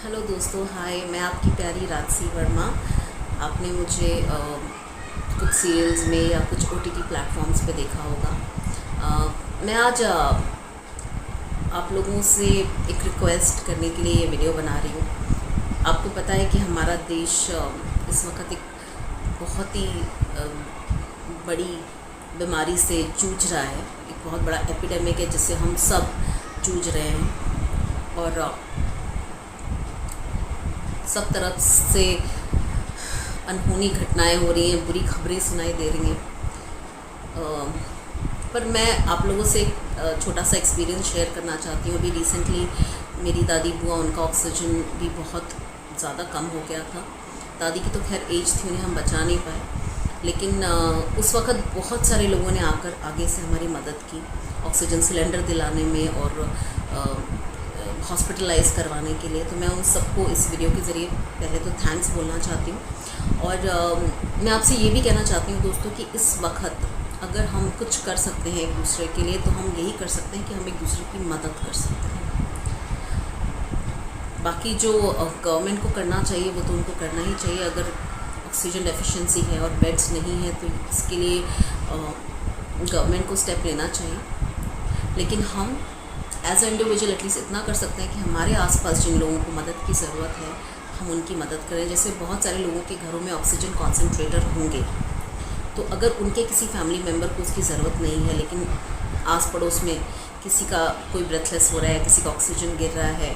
Hello दोस्तों, हाय। मैं आपकी प्यारी राजसी वर्मा। आपने मुझे कुछ सीरियल्स में या कुछ ओटीटी प्लेटफॉर्म्स पे देखा होगा। मैं आज आप लोगों से एक रिक्वेस्ट करने के लिए ये वीडियो बना रही हूँ। आपको पता है कि हमारा देश इस वक्त एक बहुत ही बड़ी बीमारी से जूझ रहा है। एक बहुत बड़ा एपिडेमिक है जिससे हम सब जूझ रहे हैं और सब तरफ से अनहोनी घटनाएं हो रही हैं, बुरी खबरें सुनाई दे रही हैं। पर मैं आप लोगों से एक छोटा सा एक्सपीरियंस शेयर करना चाहती हूँ। अभी रिसेंटली मेरी दादी बुआ, उनका ऑक्सीजन भी बहुत ज़्यादा कम हो गया था। दादी की तो खैर एज थी, उन्हें हम बचा नहीं पाए, लेकिन उस वक़्त बहुत सारे लोगों ने आकर आगे से हमारी मदद की ऑक्सीजन सिलेंडर दिलाने में और हॉस्पिटलाइज करवाने के लिए। तो मैं उन सबको इस वीडियो के ज़रिए पहले तो थैंक्स बोलना चाहती हूँ। और मैं आपसे ये भी कहना चाहती हूँ दोस्तों कि इस वक्त अगर हम कुछ कर सकते हैं एक दूसरे के लिए, तो हम यही कर सकते हैं कि हम एक दूसरे की मदद कर सकते हैं। बाकी जो गवर्नमेंट को करना चाहिए वो तो उनको करना ही चाहिए। अगर ऑक्सीजन डेफिशिएंसी है और बेड्स नहीं है तो इसके लिए गवर्नमेंट को स्टेप लेना चाहिए। लेकिन हम एज ए इंडिविजुअल एटलीस्ट इतना कर सकते हैं कि हमारे आसपास जिन लोगों को मदद की ज़रूरत है हम उनकी मदद करें। जैसे बहुत सारे लोगों के घरों में ऑक्सीजन कॉन्सेंट्रेटर होंगे, तो अगर उनके किसी फैमिली मेम्बर को उसकी ज़रूरत नहीं है, लेकिन आस पड़ोस में किसी का कोई ब्रेथलेस हो रहा है, किसी का ऑक्सीजन गिर रहा है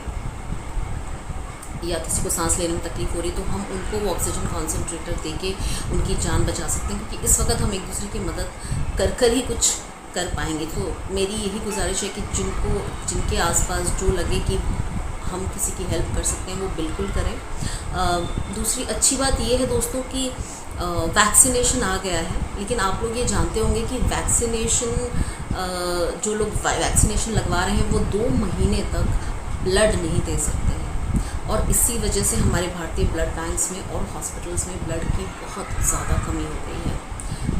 या किसी को सांस लेने में तकलीफ़ हो रही है, तो हम उनको वो ऑक्सीजन कॉन्सेंट्रेटर देके उनकी जान बचा सकते हैं। क्योंकि इस वक्त हम एक दूसरे की मदद कर ही कुछ कर पाएंगे। तो मेरी यही गुजारिश है कि जिनके आसपास जो लगे कि हम किसी की हेल्प कर सकते हैं वो बिल्कुल करें। दूसरी अच्छी बात ये है दोस्तों कि वैक्सीनेशन आ गया है, लेकिन आप लोग ये जानते होंगे कि जो लोग वैक्सीनेशन लगवा रहे हैं वो 2 महीने तक ब्लड नहीं दे सकते हैं। और इसी वजह से हमारे भारतीय ब्लड बैंक्स में और हॉस्पिटल्स में ब्लड की बहुत ज़्यादा कमी हो गई है।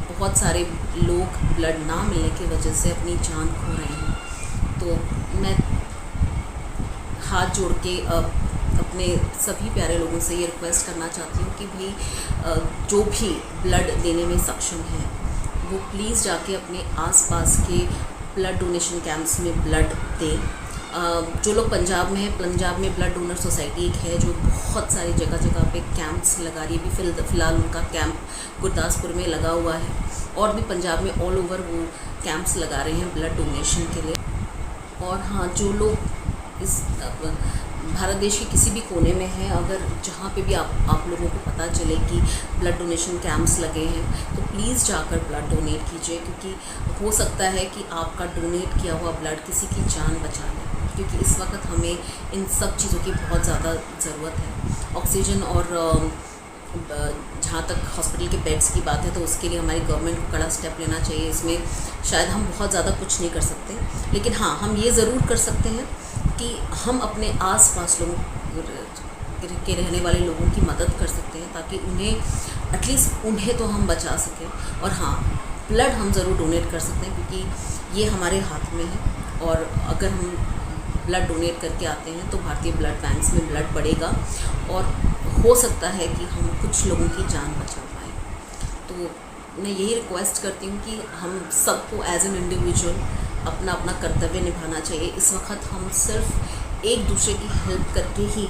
बहुत सारे लोग ब्लड ना मिलने की वजह से अपनी जान खो रहे हैं। तो मैं हाथ जोड़ के अपने सभी प्यारे लोगों से ये रिक्वेस्ट करना चाहती हूँ कि भाई जो भी ब्लड देने में सक्षम है वो प्लीज़ जाके अपने आसपास के ब्लड डोनेशन कैंप्स में ब्लड दें। जो लोग पंजाब में हैं, पंजाब में ब्लड डोनर सोसाइटी एक है जो बहुत सारी जगह जगह पे कैंप्स लगा रही है। अभी फ़िलहाल उनका कैंप गुरदासपुर में लगा हुआ है और भी पंजाब में ऑल ओवर वो कैंप्स लगा रहे हैं ब्लड डोनेशन के लिए। और हाँ, जो लोग इस भारत देश के किसी भी कोने में हैं, अगर जहाँ पे भी आप लोगों को पता चले कि ब्लड डोनेशन कैंप्स लगे हैं, तो प्लीज़ जाकर ब्लड डोनेट कीजिए। क्योंकि हो सकता है कि आपका डोनेट किया हुआ ब्लड किसी की जान बचा ले। क्योंकि इस वक्त हमें इन सब चीज़ों की बहुत ज़्यादा ज़रूरत है। ऑक्सीजन और जहाँ तक हॉस्पिटल के बेड्स की बात है तो उसके लिए हमारी गवर्नमेंट को कड़ा स्टेप लेना चाहिए। इसमें शायद हम बहुत ज़्यादा कुछ नहीं कर सकते, लेकिन हाँ, हम ये ज़रूर कर सकते हैं कि हम अपने आस-पास लोगों के रहने वाले लोगों की मदद कर सकते हैं, ताकि उन्हें एटलीस्ट उन्हें तो हम बचा सकें। और हाँ, ब्लड हम ज़रूर डोनेट कर सकते हैं क्योंकि ये हमारे हाथ में है। और अगर हम ब्लड डोनेट करके आते हैं तो भारतीय ब्लड बैंक्स में ब्लड बढ़ेगा और हो सकता है कि हम कुछ लोगों की जान बचा पाएँ। तो मैं यही रिक्वेस्ट करती हूँ कि हम सबको एज एन इंडिविजुअल अपना अपना कर्तव्य निभाना चाहिए। इस वक्त हम सिर्फ एक दूसरे की हेल्प करके ही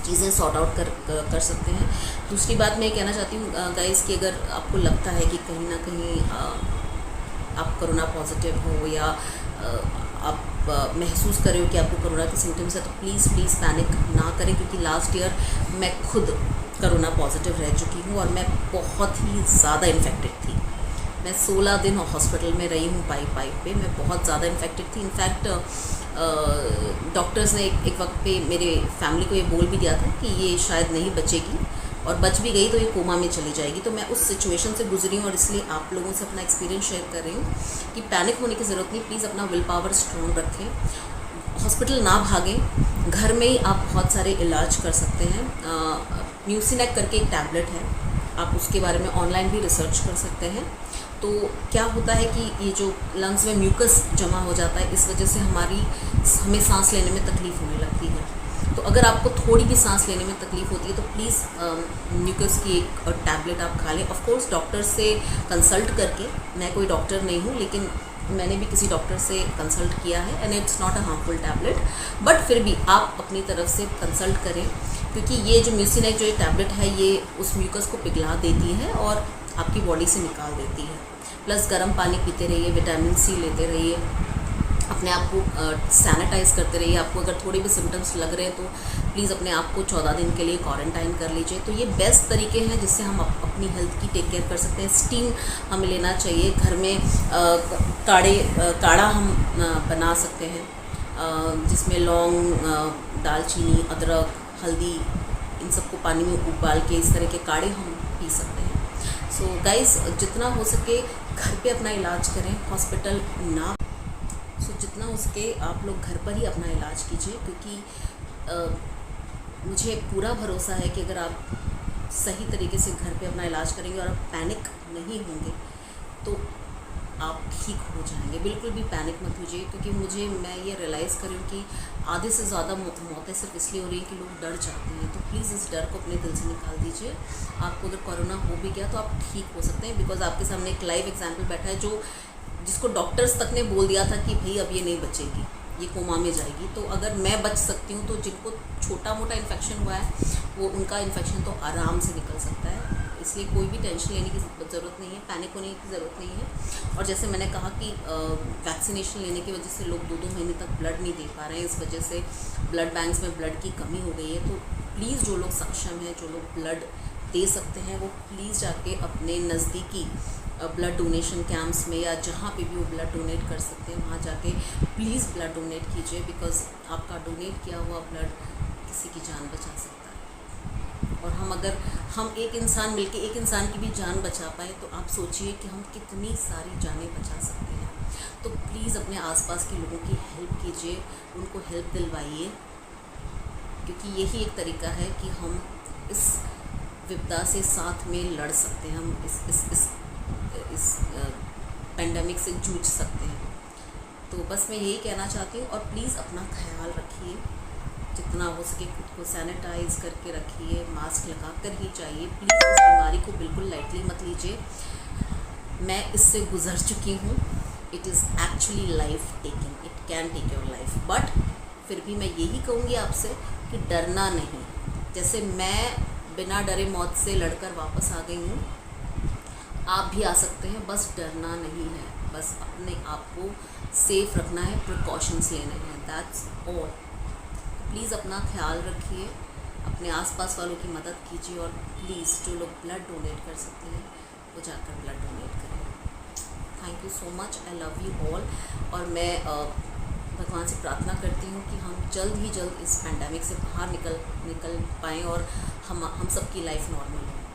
चीज़ें सॉर्ट आउट कर सकते हैं। दूसरी बात मैं कहना चाहती हूँ गाइस कि अगर आपको लगता है कि कहीं ना कहीं आप कोरोना पॉजिटिव हो या आप महसूस कर रहे हो कि आपको कोरोना के सिम्टम्स है, तो प्लीज़ पैनिक ना करें। क्योंकि लास्ट ईयर मैं खुद कोरोना पॉजिटिव रह चुकी हूँ और मैं बहुत ही ज़्यादा इन्फेक्टेड थी। मैं 16 दिन हॉस्पिटल में रही हूँ पाइप पे। मैं बहुत ज़्यादा इन्फेक्टेड थी। इनफैक्ट डॉक्टर्स ने एक वक्त पे मेरे फैमिली को ये बोल भी दिया था कि ये शायद नहीं बचेगी, और बच भी गई तो ये कोमा में चली जाएगी। तो मैं उस सिचुएशन से गुजरी हूँ और इसलिए आप लोगों से अपना एक्सपीरियंस शेयर कर रही हूँ कि पैनिक होने की ज़रूरत नहीं। प्लीज़ अपना विल पावर स्ट्रॉन्ग रखें, हॉस्पिटल ना भागें, घर में ही आप बहुत सारे इलाज कर सकते हैं। म्यूसिनेक करके एक टैबलेट है, आप उसके बारे में ऑनलाइन भी रिसर्च कर सकते हैं। तो क्या होता है कि ये जो लंग्स में म्यूकस जमा हो जाता है, इस वजह से हमें सांस लेने में तकलीफ़ होने लगती है। तो अगर अगर आपको थोड़ी भी सांस लेने में तकलीफ़ होती है तो प्लीज़ म्यूकस की एक टैबलेट आप खा लें। ऑफ कोर्स डॉक्टर से कंसल्ट करके, मैं कोई डॉक्टर नहीं हूँ लेकिन मैंने भी किसी डॉक्टर से कंसल्ट किया है and it's not a harmful tablet, but फिर भी आप अपनी तरफ से कंसल्ट करें, क्योंकि ये जो म्यूसिनेक जो ये टैबलेट है ये उस म्यूकस को पिघला देती है और आपकी बॉडी से निकाल देती है। प्लस गर्म पानी पीते रहिए, विटामिन सी लेते रहिए, अपने आप को सैनिटाइज़ करते रहिए। आपको अगर थोड़े भी सिम्टम्स लग रहे हैं तो प्लीज़ अपने आप को 14 दिन के लिए क्वारंटाइन कर लीजिए। तो ये बेस्ट तरीके हैं जिससे हम अपनी हेल्थ की टेक केयर कर सकते हैं। स्टीम हमें लेना चाहिए, घर में काढ़ा हम बना सकते हैं जिसमें लौंग, दालचीनी, अदरक, हल्दी, इन सबको पानी में उबाल के इस तरह के काढ़े हम पी सकते हैं। सो गाइस, जितना हो सके घर पे अपना इलाज करें, हॉस्पिटल ना। जितना हो सके आप लोग घर पर ही अपना इलाज कीजिए, क्योंकि मुझे पूरा भरोसा है कि अगर आप सही तरीके से घर पे अपना इलाज करेंगे और आप पैनिक नहीं होंगे तो आप ठीक हो जाएंगे। बिल्कुल भी पैनिक मत कीजिए, क्योंकि मैं ये रियलाइज़ कर रही हूँ कि आधे से ज़्यादा मौतें सिर्फ इसलिए हो रही है कि लोग डर जाते हैं। तो प्लीज़ इस डर को अपने दिल से निकाल दीजिए। आपको अगर कोरोना हो भी गया तो आप ठीक हो सकते हैं, बिकॉज आपके सामने एक लाइव एग्जाम्पल बैठा है जिसको डॉक्टर्स तक ने बोल दिया था कि भाई अब ये नहीं बचेगी, ये कोमा में जाएगी। तो अगर मैं बच सकती हूँ तो जिनको छोटा मोटा इन्फेक्शन हुआ है वो उनका इन्फेक्शन तो आराम से निकल सकता है। इसलिए कोई भी टेंशन लेने की ज़रूरत नहीं है, पैनिक होने की ज़रूरत नहीं है। और जैसे मैंने कहा कि वैक्सीनेशन लेने की वजह से लोग 2-2 महीने तक ब्लड नहीं दे पा रहे हैं, इस वजह से ब्लड बैंक्स में ब्लड की कमी हो गई है। तो प्लीज़ जो लोग सक्षम हैं, जो लोग ब्लड दे सकते हैं, वो प्लीज़ जाके अपने नज़दीकी ब्लड डोनेशन कैंप्स में या जहाँ पे भी वो ब्लड डोनेट कर सकते हैं वहाँ जाके प्लीज़ ब्लड डोनेट कीजिए, बिकॉज़ आपका डोनेट किया हुआ ब्लड किसी की जान बचा सकता है। और अगर हम एक इंसान मिलके एक इंसान की भी जान बचा पाए तो आप सोचिए कि हम कितनी सारी जानें बचा सकते हैं। तो प्लीज़ अपने आसपास के लोगों की हेल्प कीजिए, उनको हेल्प दिलवाइए, क्योंकि यही एक तरीका है कि हम इस विपदा से साथ में लड़ सकते हैं, हम इस पेंडेमिक से जूझ सकते हैं। तो बस मैं यही कहना चाहती हूँ। और प्लीज़ अपना ख्याल रखिए, जितना हो सके खुद को सैनिटाइज़ करके रखिए, मास्क लगा कर ही जाइए। प्लीज़ इस बीमारी को बिल्कुल लाइटली मत लीजिए। मैं इससे गुज़र चुकी हूँ। It is actually life taking, it can take your life, but फिर भी मैं यही कहूँगी आपसे कि डरना नहीं। जैसे मैं बिना डरे मौत से लड़कर वापस आ गई हूँ, आप भी आ सकते हैं। बस डरना नहीं है, बस अपने आप को सेफ रखना है, प्रिकॉशंस लेने हैं, दैट्स ऑल। प्लीज़ अपना ख्याल रखिए, अपने आसपास वालों की मदद कीजिए, और प्लीज़ जो लोग ब्लड डोनेट कर सकते हैं वो जाकर ब्लड डोनेट करें। Thank you so much, I love you all. और मैं भगवान से प्रार्थना करती हूँ कि हम जल्द ही जल्द इस पैंडेमिक से बाहर निकल पाएँ और हम सबकी लाइफ नॉर्मल हो।